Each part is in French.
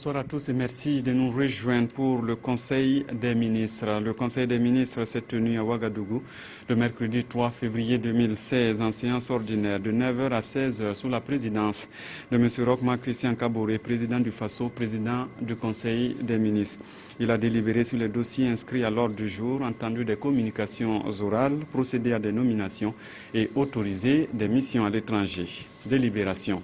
Bonsoir à tous et merci de nous rejoindre pour le Conseil des ministres. Le Conseil des ministres s'est tenu à Ouagadougou le mercredi 3 février 2016 en séance ordinaire de 9h à 16h sous la présidence de M. Rochma Christian Kaboré, président du FASO, président du Conseil des ministres. Il a délibéré sur les dossiers inscrits à l'ordre du jour, entendu des communications orales, procédé à des nominations et autorisé des missions à l'étranger. Délibération.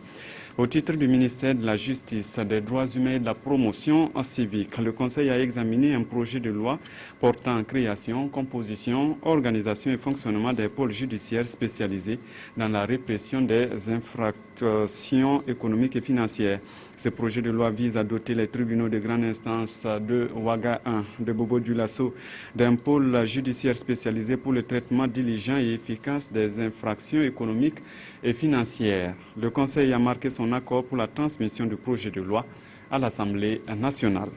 Au titre du ministère de la Justice, des droits humains et de la promotion civique, le Conseil a examiné un projet de loi portant création, composition, organisation et fonctionnement des pôles judiciaires spécialisés dans la répression des infractions économiques et financières. Ce projet de loi vise à doter les tribunaux de grande instance de Ouaga 1, de Bobo-Dioulasso, d'un pôle judiciaire spécialisé pour le traitement diligent et efficace des infractions économiques et financières. Le Conseil a marqué son accord pour la transmission du projet de loi à l'Assemblée nationale.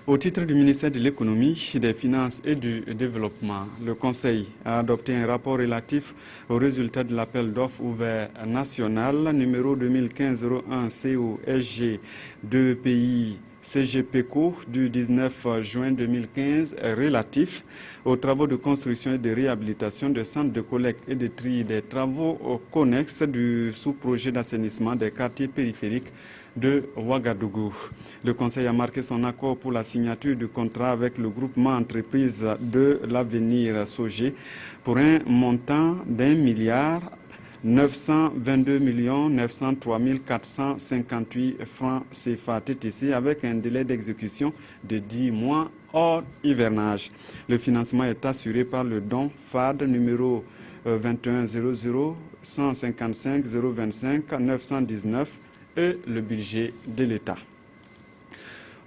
Au titre du ministère de l'économie, des finances et du développement, le Conseil a adopté un rapport relatif aux résultats de l'appel d'offres ouvert national numéro 2015-01 COSG 2 pays CGPECO du 19 juin 2015 relatif aux travaux de construction et de réhabilitation de centres de collecte et de tri des travaux connexes du sous-projet d'assainissement des quartiers périphériques de Ouagadougou. Le Conseil a marqué son accord pour la signature du contrat avec le groupement entreprise de l'avenir SOGé pour un montant d'1,922,903,458 francs CFA TTC avec un délai d'exécution de 10 mois hors hivernage. Le financement est assuré par le don FAD numéro 2100 155 025 919 et le budget de l'État.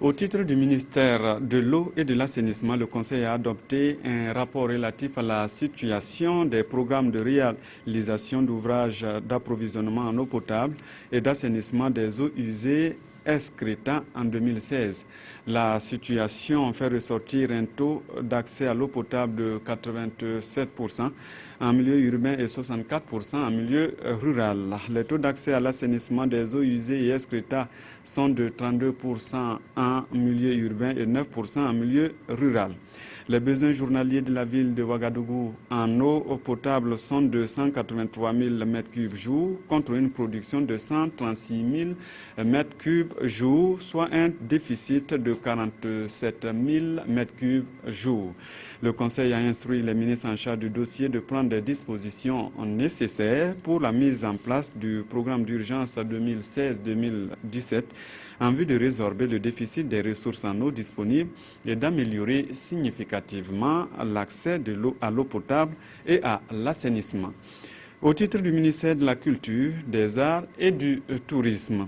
Au titre du ministère de l'eau et de l'assainissement, le Conseil a adopté un rapport relatif à la situation des programmes de réalisation d'ouvrages d'approvisionnement en eau potable et d'assainissement des eaux usées Escreta en 2016. La situation fait ressortir un taux d'accès à l'eau potable de 87% en milieu urbain et 64% en milieu rural. Les taux d'accès à l'assainissement des eaux usées et Escreta sont de 32% en milieu urbain et 9% en milieu rural. Les besoins journaliers de la ville de Ouagadougou en eau potable sont de 183 000 m3 jour contre une production de 136 000 m3 jour, soit un déficit de 47 000 m3 jour. Le Conseil a instruit les ministres en charge du dossier de prendre des dispositions nécessaires pour la mise en place du programme d'urgence 2016-2017 en vue de résorber le déficit des ressources en eau disponibles et d'améliorer significativement l'accès à l'eau potable et à l'assainissement. Au titre du ministère de la Culture, des Arts et du Tourisme,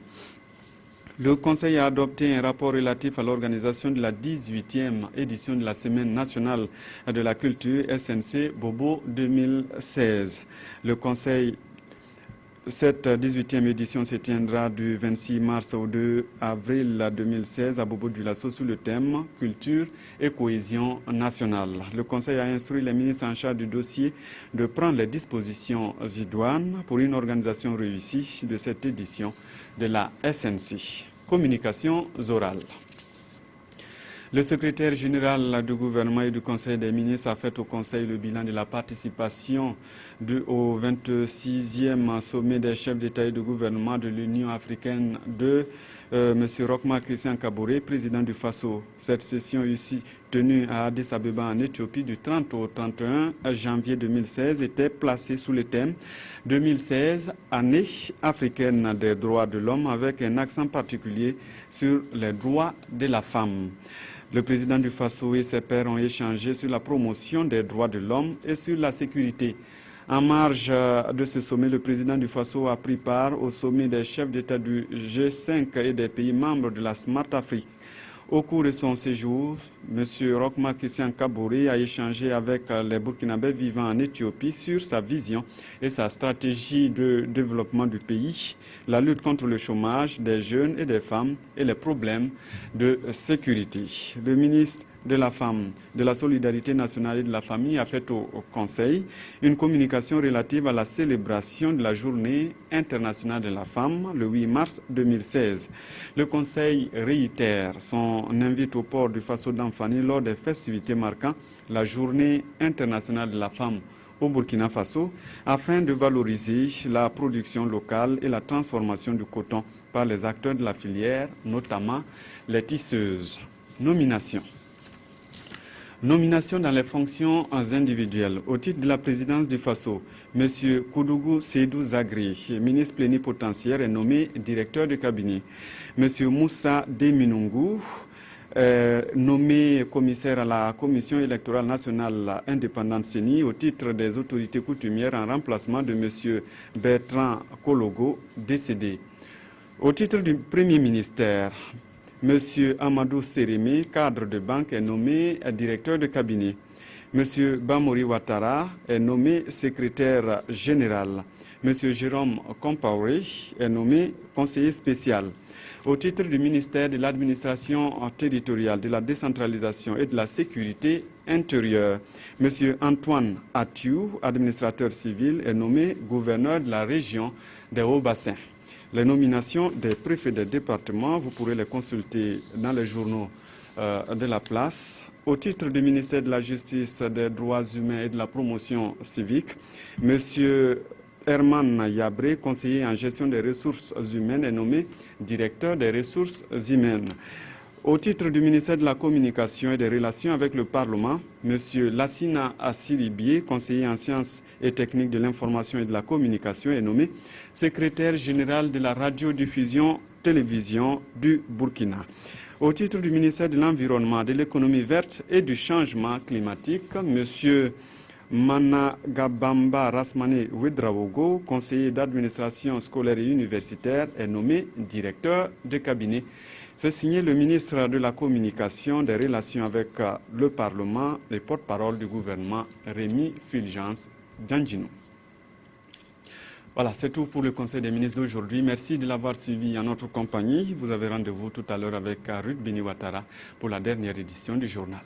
le Conseil a adopté un rapport relatif à l'organisation de la 18e édition de la Semaine nationale de la culture SNC Bobo 2016. Cette 18e édition se tiendra du 26 mars au 2 avril 2016 à Bobo-Dioulasso sous le thème « Culture et cohésion nationale ». Le Conseil a instruit les ministres en charge du dossier de prendre les dispositions idoines pour une organisation réussie de cette édition de la SNC. Communications orales. Le secrétaire général du gouvernement et du Conseil des ministres a fait au Conseil le bilan de la participation au 26e sommet des chefs d'État et de gouvernement de l'Union africaine de M. Rochma Christian Kaboré, président du FASO. Cette session ici tenue à Addis Abeba en Éthiopie du 30 au 31 janvier 2016 était placée sous le thème 2016, année africaine des droits de l'homme avec un accent particulier sur les droits de la femme. Le président du FASO et ses pairs ont échangé sur la promotion des droits de l'homme et sur la sécurité. En marge de ce sommet, le président du FASO a pris part au sommet des chefs d'État du G5 et des pays membres de la Smart Afrique. Au cours de son séjour, M. Rochma Christian Kaboré a échangé avec les Burkinabés vivant en Éthiopie sur sa vision et sa stratégie de développement du pays, la lutte contre le chômage des jeunes et des femmes et les problèmes de sécurité. Le ministre de la femme, de la solidarité nationale et de la famille a fait au Conseil une communication relative à la célébration de la Journée internationale de la femme le 8 mars 2016. Le Conseil réitère son invite au port du Faso d'Anfani lors des festivités marquant la Journée internationale de la femme au Burkina Faso afin de valoriser la production locale et la transformation du coton par les acteurs de la filière, notamment les tisseuses. Nomination. Nomination dans les fonctions individuelles. Au titre de la présidence du Faso, M. Koudougou Seydou Zagri, ministre plénipotentiaire, est nommé directeur de cabinet. M. Moussa Deminungu, nommé commissaire à la Commission électorale nationale indépendante CENI au titre des autorités coutumières en remplacement de M. Bertrand Kologo, décédé. Au titre du Premier ministère, M. Amadou Sérémé, cadre de banque, est nommé directeur de cabinet. M. Bamori Ouattara est nommé secrétaire général. M. Jérôme Compaoré est nommé conseiller spécial. Au titre du ministère de l'administration territoriale, de la décentralisation et de la sécurité intérieure, M. Antoine Atiou, administrateur civil, est nommé gouverneur de la région des Hauts-Bassins. Les nominations des préfets des départements, vous pourrez les consulter dans les journaux de la place. Au titre du ministère de la Justice, des Droits humains et de la promotion civique, M. Herman Yabré, conseiller en gestion des ressources humaines, est nommé directeur des ressources humaines. Au titre du ministère de la Communication et des Relations avec le Parlement, M. Lassina Assiribié, conseiller en sciences et techniques de l'information et de la communication, est nommé secrétaire général de la radiodiffusion télévision du Burkina. Au titre du ministère de l'Environnement, de l'économie verte et du changement climatique, M. Managabamba Rasmane Ouedraogo, conseiller d'administration scolaire et universitaire, est nommé directeur de cabinet. C'est signé le ministre de la Communication, des Relations avec le Parlement et porte-parole du gouvernement, Rémi Fulgence Djandjinou. Voilà, c'est tout pour le Conseil des ministres d'aujourd'hui. Merci de l'avoir suivi en notre compagnie. Vous avez rendez-vous tout à l'heure avec Ruth Bini Ouattara pour la dernière édition du journal.